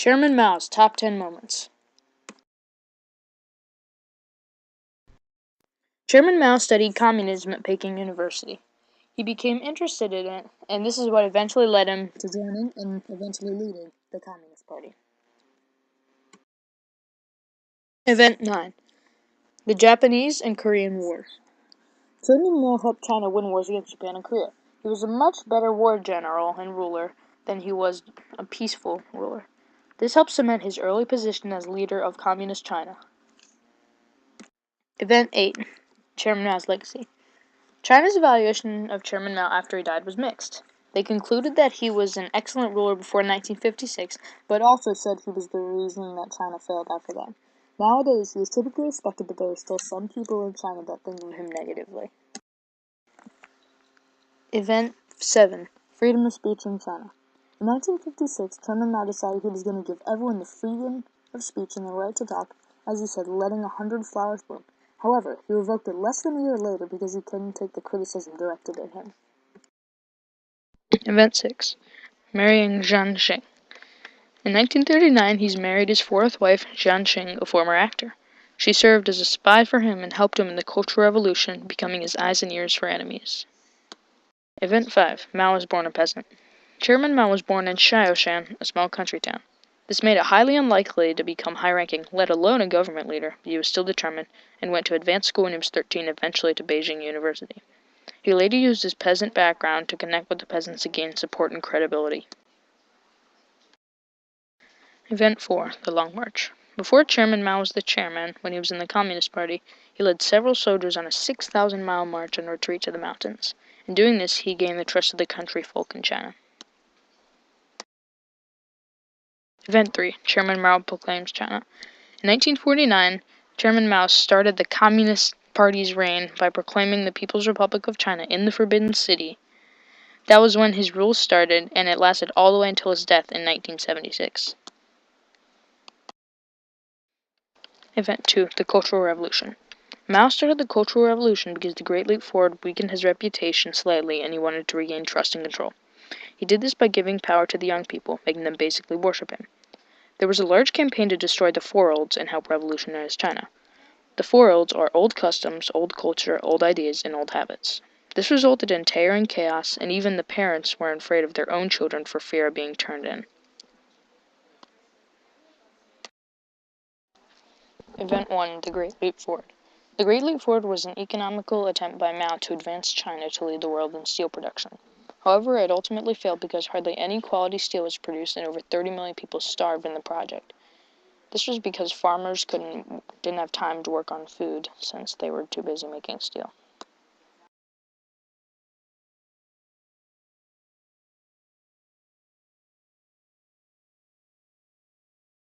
Chairman Mao's Top 10 Moments. Chairman Mao studied communism at Peking University. He became interested in it, and this is what eventually led him to joining and eventually leading the Communist Party. Event 9. The Japanese and Korean Wars. Chairman Mao helped China win wars against Japan and Korea. He was a much better war general and ruler than he was a peaceful ruler. This helped cement his early position as leader of Communist China. Event 8. Chairman Mao's Legacy. China's evaluation of Chairman Mao after he died was mixed. They concluded that he was an excellent ruler before 1956, but also said he was the reason that China failed after that. Nowadays, he is typically respected, but there are still some people in China that think of him negatively. Event 7. Freedom of speech in China. In 1956, Chairman Mao decided he was going to give everyone the freedom of speech and the right to talk, as he said, letting 100 flowers bloom. However, he revoked it less than a year later because he couldn't take the criticism directed at him. Event 6. Marrying Sheng. In 1939, he married his fourth wife, Sheng, a former actor. She served as a spy for him and helped him in the Cultural Revolution, becoming his eyes and ears for enemies. Event 5. Mao was born a peasant. Chairman Mao was born in Shaoshan, a small country town. This made it highly unlikely to become high-ranking, let alone a government leader, but he was still determined, and went to advanced school when he was 13, eventually to Beijing University. He later used his peasant background to connect with the peasants to gain support and credibility. Event 4. The Long March. Before Chairman Mao was the chairman, when he was in the Communist Party, he led several soldiers on a 6,000-mile march and retreat to the mountains. In doing this, he gained the trust of the country folk in China. Event 3. Chairman Mao proclaims China. In 1949, Chairman Mao started the Communist Party's reign by proclaiming the People's Republic of China in the Forbidden City. That was when his rule started, and it lasted all the way until his death in 1976. Event 2. The Cultural Revolution. Mao started the Cultural Revolution because the Great Leap Forward weakened his reputation slightly and he wanted to regain trust and control. He did this by giving power to the young people, making them basically worship him. There was a large campaign to destroy the Four Olds and help revolutionize China. The Four Olds are old customs, old culture, old ideas, and old habits. This resulted in terror and chaos, and even the parents were afraid of their own children for fear of being turned in. Event 1. The Great Leap Forward. The Great Leap Forward was an economical attempt by Mao to advance China to lead the world in steel production. However, it ultimately failed because hardly any quality steel was produced and over 30 million people starved in the project. This was because farmers didn't have time to work on food since they were too busy making steel.